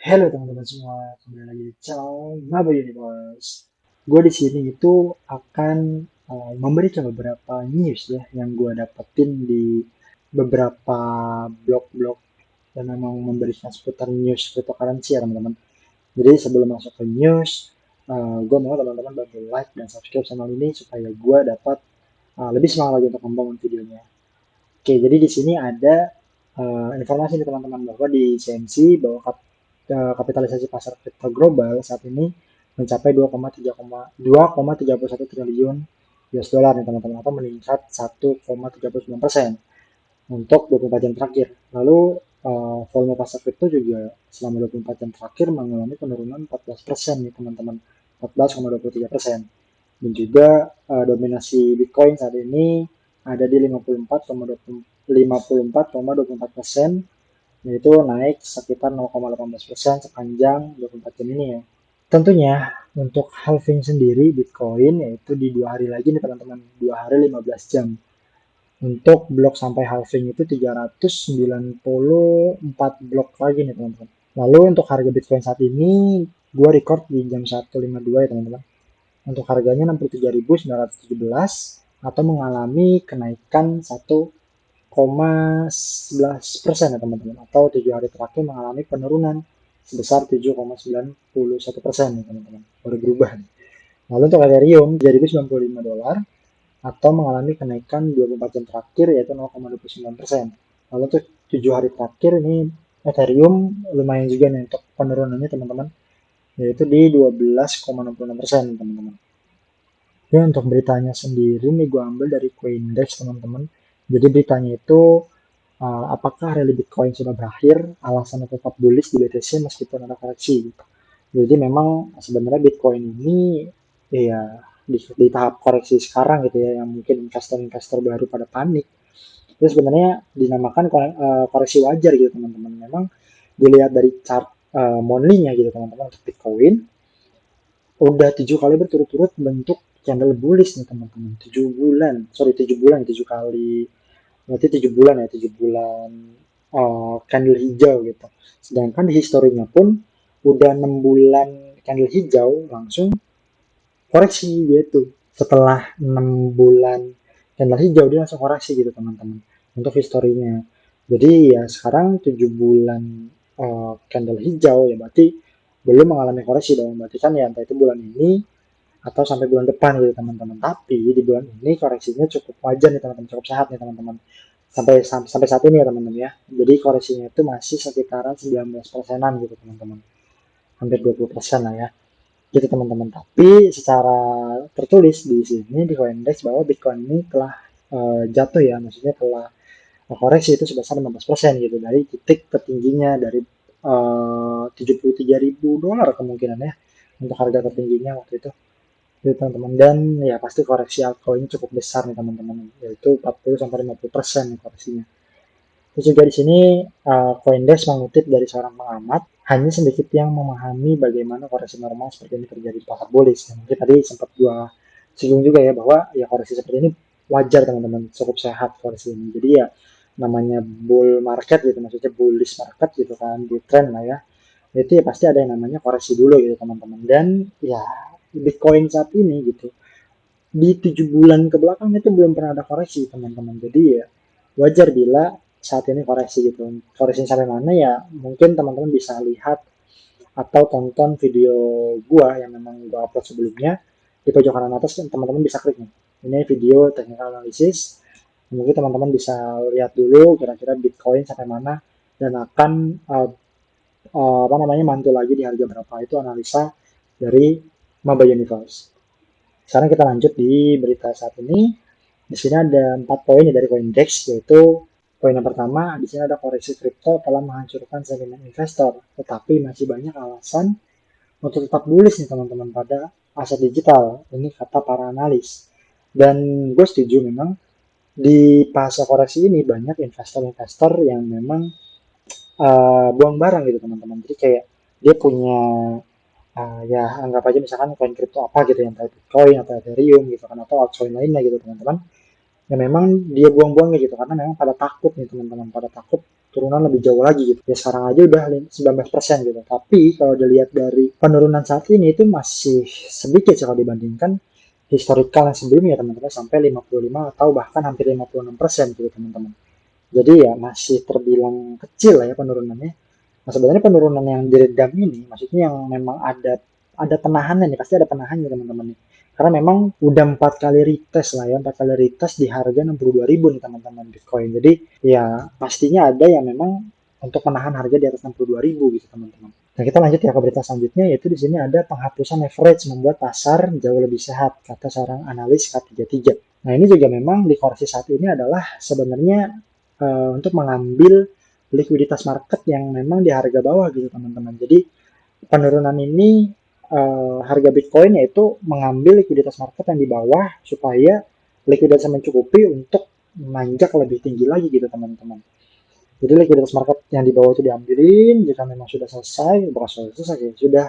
Halo teman-teman semua, kembali lagi di channel Maba Universe. Gue di sini itu akan memberikan beberapa news ya yang gue dapetin di beberapa blog-blog yang memang memberikan seputar news cryptocurrency ya teman-teman. Jadi sebelum masuk ke news, gue mau teman-teman bantu like dan subscribe channel ini supaya gue dapat lebih semangat lagi untuk membangun videonya. Oke, jadi di sini ada informasi nih teman-teman bahwa di CMC bahwa kapitalisasi pasar kripto global saat ini mencapai 2,31 triliun US dollar nih teman-teman atau meningkat 1,39% untuk 24 jam terakhir. Lalu volume pasar kripto juga selama 24 jam terakhir mengalami penurunan 14% nih teman-teman, 14,23%. Dan juga dominasi Bitcoin saat ini ada di 54,24%, yaitu naik sekitar 0,18% sepanjang 24 jam ini ya. Tentunya untuk halving sendiri Bitcoin yaitu di 2 hari lagi nih teman-teman, 2 hari 15 jam. Untuk blok sampai halving itu 394 blok lagi nih teman-teman. Lalu untuk harga Bitcoin saat ini gue record di jam 1.52 ya teman-teman. Untuk harganya 63.917 atau mengalami kenaikan 1,11% ya teman-teman, atau 7 hari terakhir mengalami penurunan sebesar 7,91% ya teman-teman, baru berubah. Lalu untuk Ethereum 3.095 dolar atau mengalami kenaikan 24 jam terakhir yaitu 0,29%. Lalu untuk 7 hari terakhir ini Ethereum lumayan juga nih untuk penurunannya teman-teman, yaitu di 12,66% teman-teman. Ya, untuk beritanya sendiri nih gue ambil dari Coindex teman-teman. Jadi beritanya itu apakah rally Bitcoin sudah berakhir? Alasan tetap bullish di BTC meskipun ada koreksi. Gitu. Jadi memang sebenarnya Bitcoin ini ya di tahap koreksi sekarang gitu ya, yang mungkin investor-investor baru pada panik. Itu sebenarnya dinamakan koreksi wajar gitu teman-teman. Memang dilihat dari chart monthly-nya gitu teman-teman untuk Bitcoin udah 7 kali berturut-turut bentuk candle bullish nih teman-teman. 7 bulan, sorry 7 bulan, 7 kali, berarti 7 bulan ya, 7 bulan candle hijau gitu. Sedangkan di historinya pun udah 6 bulan candle hijau langsung koreksi gitu. Setelah 6 bulan candle hijau dia langsung koreksi gitu teman-teman untuk historinya. Jadi ya sekarang 7 bulan candle hijau ya berarti belum mengalami koreksi dong. Berarti kan ya entah itu bulan ini atau sampai bulan depan gitu teman-teman. Tapi di bulan ini koreksinya cukup wajar nih teman-teman, cukup sehat nih teman-teman. Sampai saat ini ya teman-teman ya. Jadi koreksinya itu masih sekitaran 19%-an gitu teman-teman. Hampir 20% lah ya. Gitu teman-teman. Tapi secara tertulis di sini di Coindex bahwa Bitcoin ini telah jatuh ya, maksudnya telah koreksi itu sebesar 15% gitu dari titik tertingginya dari 73.000 dolar kemungkinan ya untuk harga tertingginya waktu itu gitu teman-teman. Dan ya pasti koreksi altcoin cukup besar nih teman-teman, yaitu 40 sampai 50% nih koreksinya. Terus juga di sini Coindesk mengutip dari seorang pengamat, hanya sedikit yang memahami bagaimana koreksi normal seperti ini terjadi di pasar bullish. Ya, mungkin tadi sempat gua singgung juga ya bahwa ya koreksi seperti ini wajar teman-teman, cukup sehat koreksi ini. Jadi ya namanya bull market gitu, maksudnya bullish market gitu kan, di trend lah ya. Itu ya pasti ada yang namanya koreksi dulu gitu teman-teman. Dan ya Bitcoin saat ini gitu di 7 bulan ke belakang itu belum pernah ada koreksi teman-teman. Jadi ya wajar bila saat ini koreksi gitu. Koreksi sampai mana ya mungkin teman-teman bisa lihat atau tonton video gua yang memang gua upload sebelumnya di pojok kanan atas kan teman-teman bisa klik nih. Ini video technical analysis. Mungkin teman-teman bisa lihat dulu kira-kira Bitcoin sampai mana dan akan apa namanya mantul lagi di harga berapa itu analisa dari Maba Universe. Sekarang kita lanjut di berita saat ini. Di sini ada 4 poin dari Coindex, yaitu poin yang pertama, di sini ada koreksi kripto telah menghancurkan sentimen investor, tetapi masih banyak alasan untuk tetap bullish nih teman-teman pada aset digital. Ini kata para analis. Dan gue setuju memang di fase koreksi ini banyak investor-investor yang memang buang barang gitu teman-teman. Jadi kayak dia punya ya anggap aja misalkan koin kripto apa gitu yang kayak Bitcoin atau Ethereum gitu kan atau altcoin lainnya gitu teman-teman ya memang dia buang-buang gitu karena memang pada takut nih teman-teman pada takut turunan lebih jauh lagi gitu. Ya sekarang aja udah 19% gitu. Tapi kalau dilihat dari penurunan saat ini itu masih sedikit sih kalau dibandingkan historical yang sebelumnya teman-teman, sampai 55 atau bahkan hampir 56% gitu teman-teman. Jadi ya masih terbilang kecil lah ya penurunannya. Nah sebenarnya penurunan yang diredam ini maksudnya yang memang ada penahanan nih, pasti ada penahannya teman-teman nih. Karena memang udah 4 kali retest lah ya, 4 kali retest di harga 62.000 nih teman-teman Bitcoin. Jadi ya pastinya ada yang memang untuk menahan harga di atas 62.000 gitu teman-teman. Nah kita lanjut ya ke berita selanjutnya, yaitu di sini ada penghapusan leverage membuat pasar jauh lebih sehat, kata seorang analis K33. Nah ini juga memang di koreksi saat ini adalah sebenarnya untuk mengambil likuiditas market yang memang di harga bawah gitu teman-teman. Jadi penurunan ini harga Bitcoin yaitu mengambil likuiditas market yang di bawah supaya likuiditas mencukupi untuk menanjak lebih tinggi lagi gitu teman-teman. Jadi likuiditas market yang di bawah itu diambilin jika memang sudah selesai, bukan selesai ya, sudah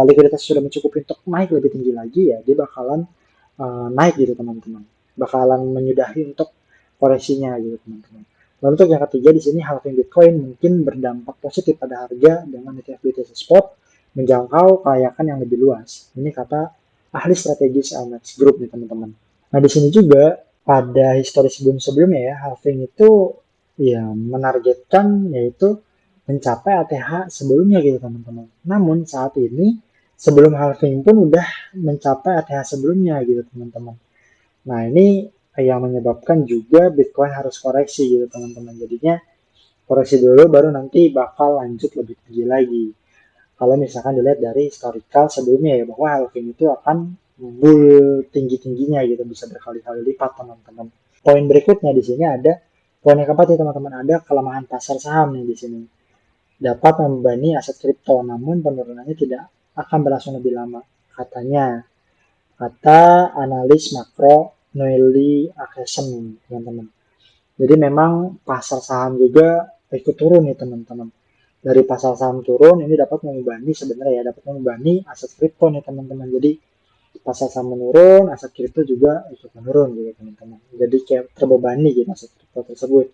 likuiditas sudah mencukupi untuk naik lebih tinggi lagi ya, dia bakalan naik gitu teman-teman. Bakalan menyudahi untuk koreksinya gitu teman-teman. Lalu untuk yang ketiga di sini halving Bitcoin mungkin berdampak positif pada harga dengan ETF BTC Spot menjangkau kelayakan yang lebih luas. Ini kata ahli strategis LMAX Group nih teman-teman. Nah di sini juga pada histori sebelum-sebelumnya ya halving itu ya menargetkan yaitu mencapai ATH sebelumnya gitu teman-teman. Namun saat ini sebelum halving pun udah mencapai ATH sebelumnya gitu teman-teman. Nah ini yang menyebabkan juga Bitcoin harus koreksi gitu teman-teman. Jadinya koreksi dulu baru nanti bakal lanjut lebih tinggi lagi. Kalau misalkan dilihat dari historical sebelumnya ya bahwa halving itu akan bull tinggi-tingginya gitu, bisa berkali-kali lipat teman-teman. Poin berikutnya di sini ada poin yang keempat ya teman-teman, ada kelemahan pasar saham nih di sini. Dapat membebani aset kripto, namun penurunannya tidak akan berlangsung lebih lama, katanya. Kata analis makro Noeli Akesen, teman-teman. Jadi memang pasar saham juga ikut turun nih teman-teman. Dari pasar saham turun ini dapat membebani sebenarnya ya, dapat membebani aset kripto nih teman-teman. Jadi pasar saham menurun, aset kripto juga ikut menurun gitu teman-teman. Jadi kayak terbebani gitu aset kripto tersebut.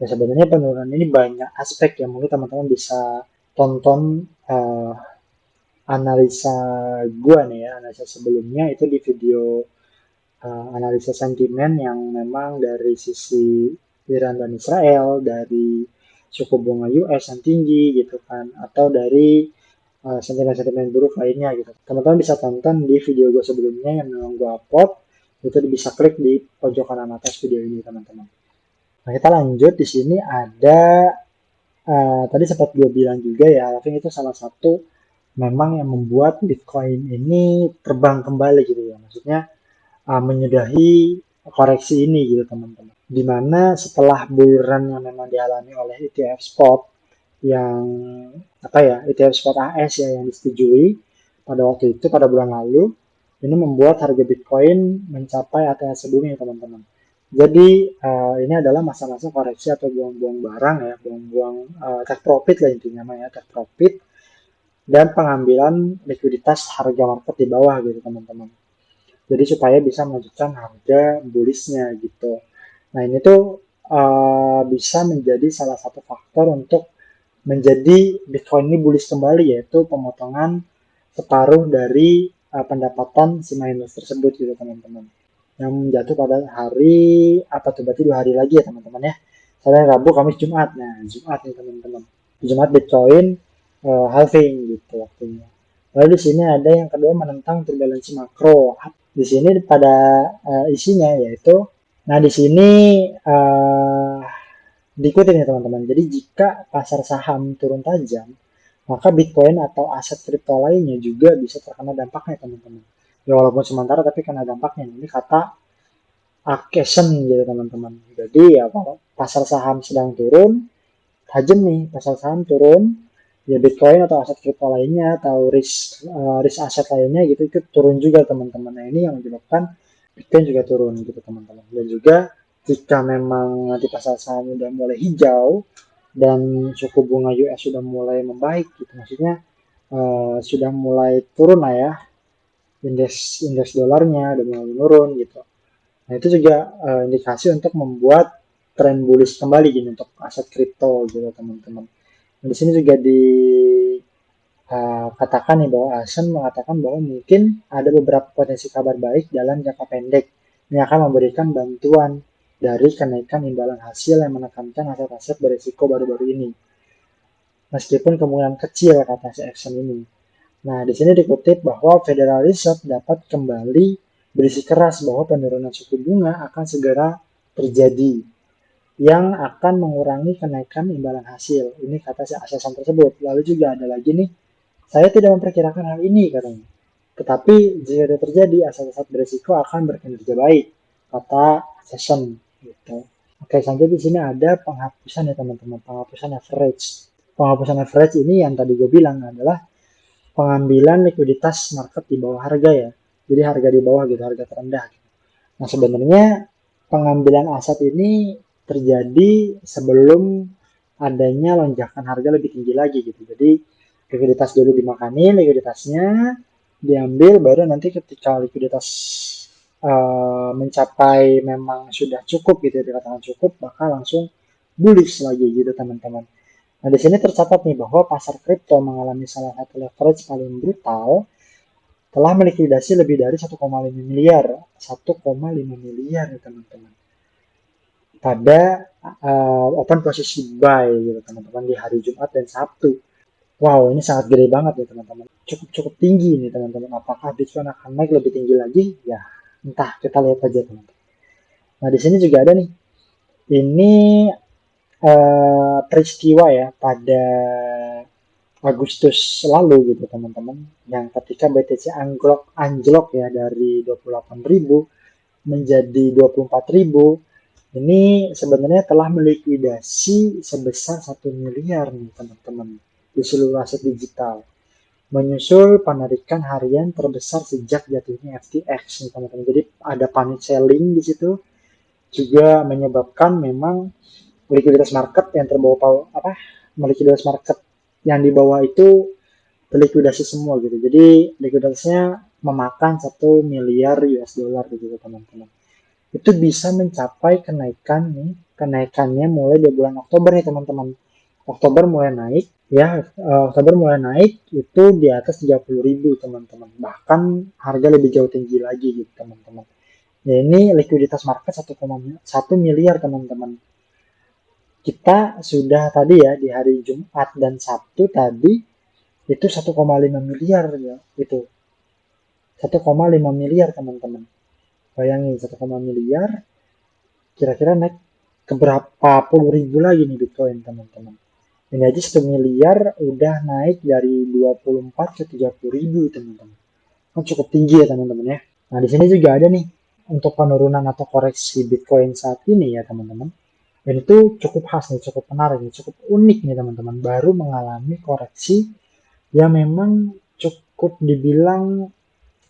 Ya sebenarnya penurunan ini banyak aspek yang mungkin teman-teman bisa tonton analisa gua nih ya, analisa sebelumnya itu di video analisa sentimen yang memang dari sisi Iran dan Israel, dari suku bunga US yang tinggi gitu kan, atau dari sentimen-sentimen buruk lainnya gitu. Teman-teman bisa tonton di video gue sebelumnya yang memang gue upload, itu bisa klik di pojok kanan atas video ini teman-teman. Nah kita lanjut, di sini ada tadi sempat gue bilang juga ya, halving itu salah satu memang yang membuat Bitcoin ini terbang kembali gitu ya. Maksudnya menyudahi koreksi ini gitu teman-teman. Dimana setelah bull run yang memang dialami oleh ETF spot yang apa ya, ETF spot AS ya yang disetujui pada waktu itu pada bulan lalu, ini membuat harga Bitcoin mencapai ATH sebelumnya teman-teman. Jadi ini adalah masa-masa koreksi atau buang-buang barang ya, buang-buang take profit lah intinya ya, take profit dan pengambilan likuiditas harga market di bawah gitu teman-teman. Jadi supaya bisa melanjutkan harga bullishnya gitu. Nah ini tuh bisa menjadi salah satu faktor untuk menjadi Bitcoin ini bullish kembali, yaitu pemotongan separuh dari pendapatan si miners tersebut gitu teman-teman. Yang jatuh pada hari apa tuh, berarti 2 hari lagi ya teman-teman ya. Saya Rabu, Kamis, Jumat. Nah Jumat nih teman-teman. Jumat Bitcoin halving gitu waktunya. Lalu di sini ada yang kedua menentang turbulensi makro. Di sini pada isinya yaitu, nah di sini diikuti nih teman-teman. Jadi jika pasar saham turun tajam, maka Bitcoin atau aset kripto lainnya juga bisa terkena dampaknya teman-teman. Ya walaupun sementara tapi kena dampaknya. Ini kata Akesen gitu teman-teman. Jadi ya kalau pasar saham sedang turun, tajam nih pasar saham turun, ya Bitcoin atau aset kripto lainnya atau risk aset lainnya gitu ikut turun juga teman-teman. Nah ini yang menyebabkan Bitcoin juga turun gitu teman-teman. Dan juga jika memang nanti pasar saham udah mulai hijau dan suku bunga US sudah mulai membaik gitu, maksudnya sudah mulai turun lah ya, indeks dolarnya udah mulai menurun gitu. Nah itu juga indikasi untuk membuat tren bullish kembali gini untuk aset kripto gitu teman-teman. Nah, di sini juga katakan nih bahwa Asen mengatakan bahwa mungkin ada beberapa potensi kabar baik dalam jangka pendek yang akan memberikan bantuan dari kenaikan imbalan hasil yang menekankan aset-aset berisiko baru-baru ini. Meskipun kemungkinan kecil, kata si Exxon ini. Nah, di sini dikutip bahwa Federal Reserve dapat kembali bersikeras bahwa penurunan suku bunga akan segera terjadi yang akan mengurangi kenaikan imbalan hasil. Ini kata si Asen tersebut. Lalu juga ada lagi nih, saya tidak memperkirakan hal ini katanya. Tetapi jika itu terjadi, aset-aset berisiko akan berkinerja baik, kata Session. Gitu. Oke, selanjutnya di sini ada penghapusan ya teman-teman, penghapusan average. Penghapusan average ini yang tadi gue bilang adalah pengambilan likuiditas market di bawah harga ya. Jadi harga di bawah gitu, harga terendah. Nah sebenarnya pengambilan aset ini terjadi sebelum adanya lonjakan harga lebih tinggi lagi gitu. Jadi likuiditas dulu dimakani, likuiditasnya diambil, baru nanti ketika likuiditas mencapai memang sudah cukup gitu ya, dikatakan cukup, maka langsung bullish lagi gitu teman-teman. Nah di sini tercatat nih bahwa pasar kripto mengalami salah satu leverage paling brutal, telah melikuidasi lebih dari 1,5 miliar, 1,5 miliar ya teman-teman. Pada open posisi buy gitu teman-teman di hari Jumat dan Sabtu. Wow, ini sangat gede banget ya teman-teman. Cukup tinggi nih teman-teman. Apakah Bitcoin akan naik lebih tinggi lagi? Ya, entah, kita lihat aja teman-teman. Nah, di sini juga ada nih. Ini peristiwa ya pada Agustus lalu gitu teman-teman. Yang ketika BTC anjlok ya dari 28.000 menjadi 24.000. Ini sebenarnya telah melikuidasi sebesar 1 miliar nih teman-teman di seluruh aset digital. Menyusul penarikan harian terbesar sejak jatuhnya FTX nih teman-teman. Jadi ada panic selling di situ juga menyebabkan memang likuiditas market yang terbawa likuiditas market yang di bawah itu terlikuidasi semua gitu. Jadi likuiditasnya memakan 1 miliar US dollar gitu teman-teman. Itu bisa mencapai kenaikannya mulai di bulan Oktober nih teman-teman. Oktober mulai naik ya, Oktober mulai naik itu di atas 30.000 teman-teman. Bahkan harga lebih jauh tinggi lagi gitu teman-teman. Ya ini likuiditas market 1,1 miliar teman-teman. Kita sudah tadi ya di hari Jumat dan Sabtu tadi itu 1,5 miliar ya itu. 1,5 miliar teman-teman. Bayangin 1,5 miliar kira-kira naik ke berapa puluh ribu lagi nih Bitcoin teman-teman. Ini aja 1 miliar udah naik dari 24 ke 30 ribu teman-teman. Kan cukup tinggi ya teman-teman ya. Nah di sini juga ada nih untuk penurunan atau koreksi Bitcoin saat ini ya teman-teman. Dan itu cukup khas nih, cukup menarik nih, cukup unik nih teman-teman. Baru mengalami koreksi yang memang cukup dibilang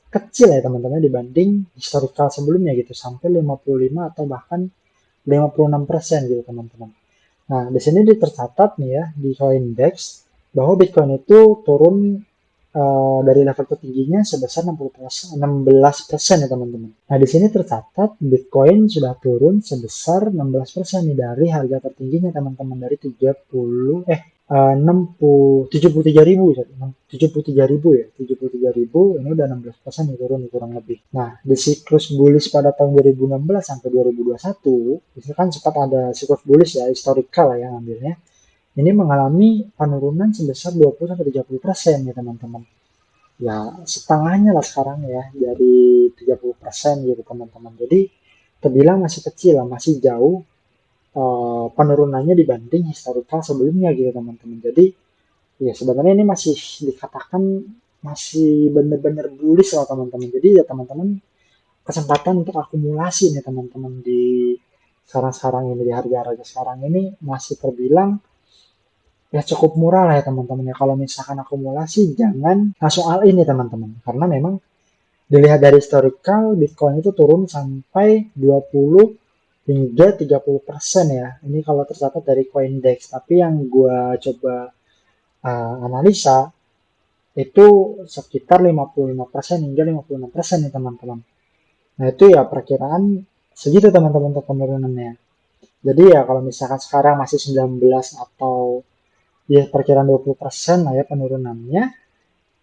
kecil ya teman-teman dibanding historical sebelumnya gitu. Sampai 55 atau bahkan 56% gitu teman-teman. Nah, di sini tercatat nih ya di Coindex bahwa Bitcoin itu turun dari level tertingginya sebesar 16% ya teman-teman. Nah, di sini tercatat Bitcoin sudah turun sebesar 16% nih dari harga tertingginya teman-teman dari 73.000 ya, 73.000 ini udah 16% nih turun kurang lebih. Nah, di siklus bullish pada tahun 2016 sampai 2021 itu kan sempat ada siklus bullish ya, historical lah ya ambilnya. Ini mengalami penurunan sebesar 20-30% ya teman-teman. Ya setengahnya lah sekarang ya dari 30% gitu teman-teman. Jadi terbilang masih kecil lah, masih jauh penurunannya dibanding historical sebelumnya gitu teman-teman. Jadi ya sebenarnya ini masih dikatakan masih benar-benar bullish lah teman-teman. Jadi ya teman-teman kesempatan untuk akumulasi nih teman-teman di sekarang-sekarang ini di harga-harga sekarang ini masih terbilang ya cukup murah lah ya teman-teman ya. Kalau misalkan akumulasi jangan langsung all in ya teman-teman. Karena memang dilihat dari historical Bitcoin itu turun sampai 20 hingga 30% ya. Ini kalau tercatat dari Coindex. Tapi yang gue coba analisa itu sekitar 55% hingga 56% nih teman-teman. Nah itu ya perkiraan segitu teman-teman untuk penurunannya. Jadi ya kalau misalkan sekarang masih 19 atau ya perkiraan 20% lah ya penurunannya,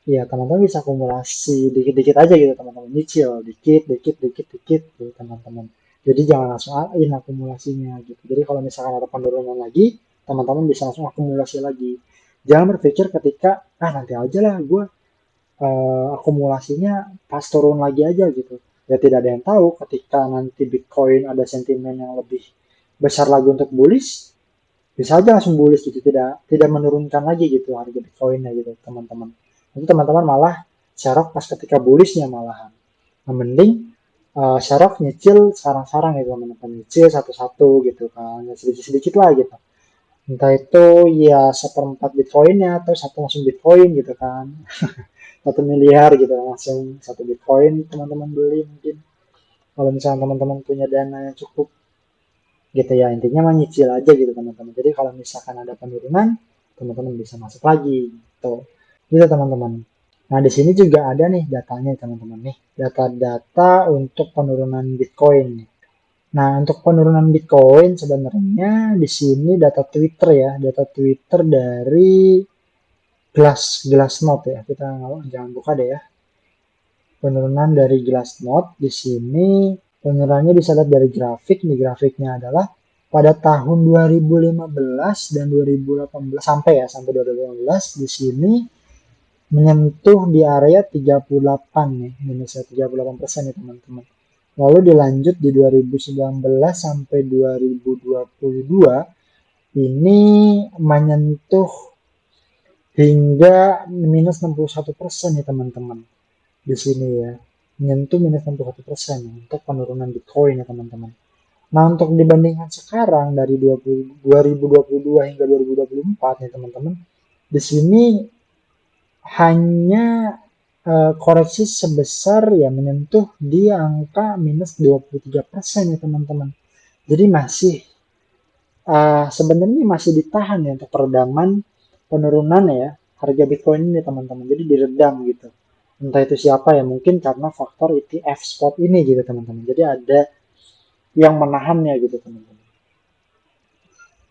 ya teman-teman bisa akumulasi dikit-dikit aja gitu teman-teman, nyicil dikit dikit dikit dikit gitu teman-teman. Jadi jangan langsung in akumulasinya gitu. Jadi kalau misalkan ada penurunan lagi, teman-teman bisa langsung akumulasi lagi. Jangan berpikir ketika nanti aja lah gue akumulasinya pas turun lagi aja gitu. Ya tidak ada yang tahu ketika nanti Bitcoin ada sentimen yang lebih besar lagi untuk bullish, bisa aja langsung bullish gitu, tidak tidak menurunkan lagi gitu harga Bitcoinnya gitu teman-teman. Nanti teman-teman malah serok pas ketika bullishnya malahan. Nah, mending serok nyicil sarang-sarang gitu teman-teman, nyicil satu-satu gitu kan, ya sedikit-sedikit lah gitu. Entah itu ya seperempat Bitcoinnya atau satu langsung Bitcoin gitu kan. 1 miliar gitu langsung satu Bitcoin teman-teman beli mungkin. Kalau misalnya teman-teman punya dana yang cukup gitu ya, intinya menyicil aja gitu teman-teman. Jadi kalau misalkan ada penurunan, teman-teman bisa masuk lagi gitu. Gitu teman-teman. Nah, di sini juga ada nih datanya teman-teman nih. Data-data untuk penurunan Bitcoin nih. Nah, untuk penurunan Bitcoin sebenarnya di sini data Twitter ya, data Twitter dari Glassnode ya. Kita jangan buka deh ya. Penurunan dari Glassnode di sini penurunannya bisa lihat dari grafik. Nih grafiknya adalah pada tahun 2015 dan 2018 sampai 2018 di sini menyentuh di area 38 nih, minus 38% nih teman-teman. Lalu dilanjut di 2019 sampai 2022 ini menyentuh hingga minus 61% nih teman-teman. Di sini ya, menyentuh minus 61% untuk penurunan Bitcoin ya teman-teman. Nah, untuk dibandingkan sekarang dari 2022 hingga 2024 nih teman-teman, di sini hanya koreksi sebesar ya menyentuh di angka minus 23% ya teman-teman. Jadi masih sebenarnya masih ditahan ya untuk peredaman penurunan ya harga Bitcoin ini teman-teman. Jadi diredam gitu. Entah itu siapa ya, mungkin karena faktor ETF spot ini gitu teman-teman. Jadi ada yang menahannya gitu teman-teman.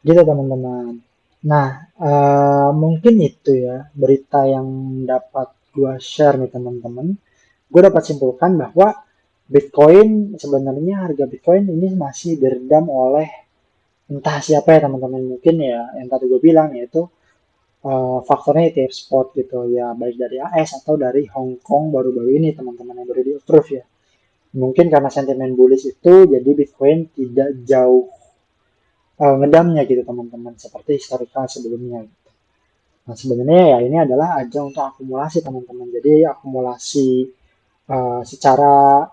Gitu teman-teman. Nah, mungkin itu ya berita yang dapat gua share nih teman-teman. Gue dapat simpulkan bahwa Bitcoin sebenarnya harga Bitcoin ini masih diredam oleh entah siapa ya teman-teman, mungkin ya yang tadi gue bilang yaitu faktornya ETF spot gitu ya, baik dari AS atau dari Hong Kong baru-baru ini teman-teman yang baru di approve ya. Mungkin karena sentimen bullish itu jadi Bitcoin tidak jauh ngedamnya gitu teman-teman seperti historical sebelumnya. Nah, sebenarnya ya ini adalah ajang untuk akumulasi teman-teman. Jadi akumulasi secara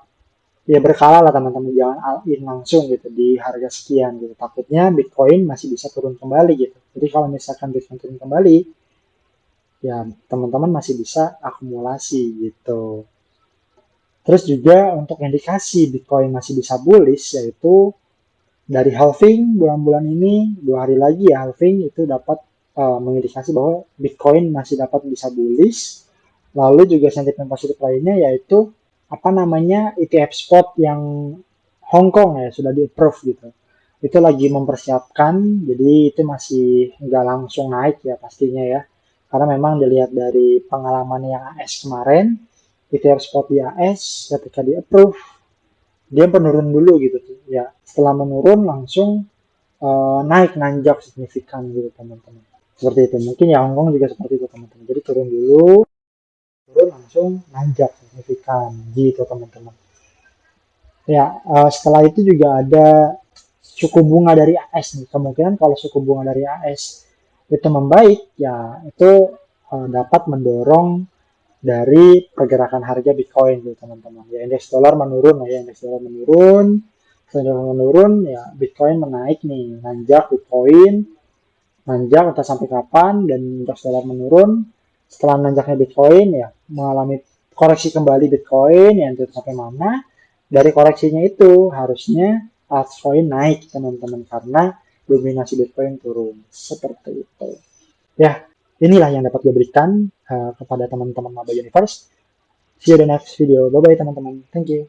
ya berkala lah teman-teman, jangan all in langsung gitu di harga sekian gitu. Takutnya Bitcoin masih bisa turun kembali gitu. Jadi kalau misalkan Bitcoin turun kembali, ya teman-teman masih bisa akumulasi gitu. Terus juga untuk indikasi Bitcoin masih bisa bullish yaitu dari halving bulan-bulan ini 2 hari lagi ya halving itu dapat mengindikasi bahwa Bitcoin masih dapat bisa bullish. Lalu juga sentimen positif lainnya yaitu apa namanya ETF spot yang Hong Kong ya sudah di approve gitu. Itu lagi mempersiapkan, jadi itu masih nggak langsung naik ya pastinya ya. Karena memang dilihat dari pengalaman yang AS kemarin, ETF spot di AS ketika di approve dia penurun dulu gitu tuh ya. Setelah menurun langsung naik nanjak signifikan gitu teman-teman. Seperti itu. Mungkin ya Hong Kong juga seperti itu teman-teman. Jadi turun dulu, turun langsung nanjak signifikan gitu teman-teman. Ya, setelah itu juga ada suku bunga dari AS nih. Kemungkinan kalau suku bunga dari AS itu membaik, ya itu dapat mendorong dari pergerakan harga Bitcoin gitu teman-teman. Ya indeks dolar menurun ya, indeks dolar menurun, ya Bitcoin menaik nih, nanjak Bitcoin, nanjak entah sampai kapan dan indeks dolar menurun. Setelah nanjaknya Bitcoin ya mengalami koreksi kembali Bitcoin yang itu sampai mana? Dari koreksinya itu harusnya altcoin naik teman-teman karena dominasi Bitcoin turun seperti itu. Ya, inilah yang dapat gue berikan kepada teman-teman Maba Universe. See you the next video. Bye bye teman-teman. Thank you.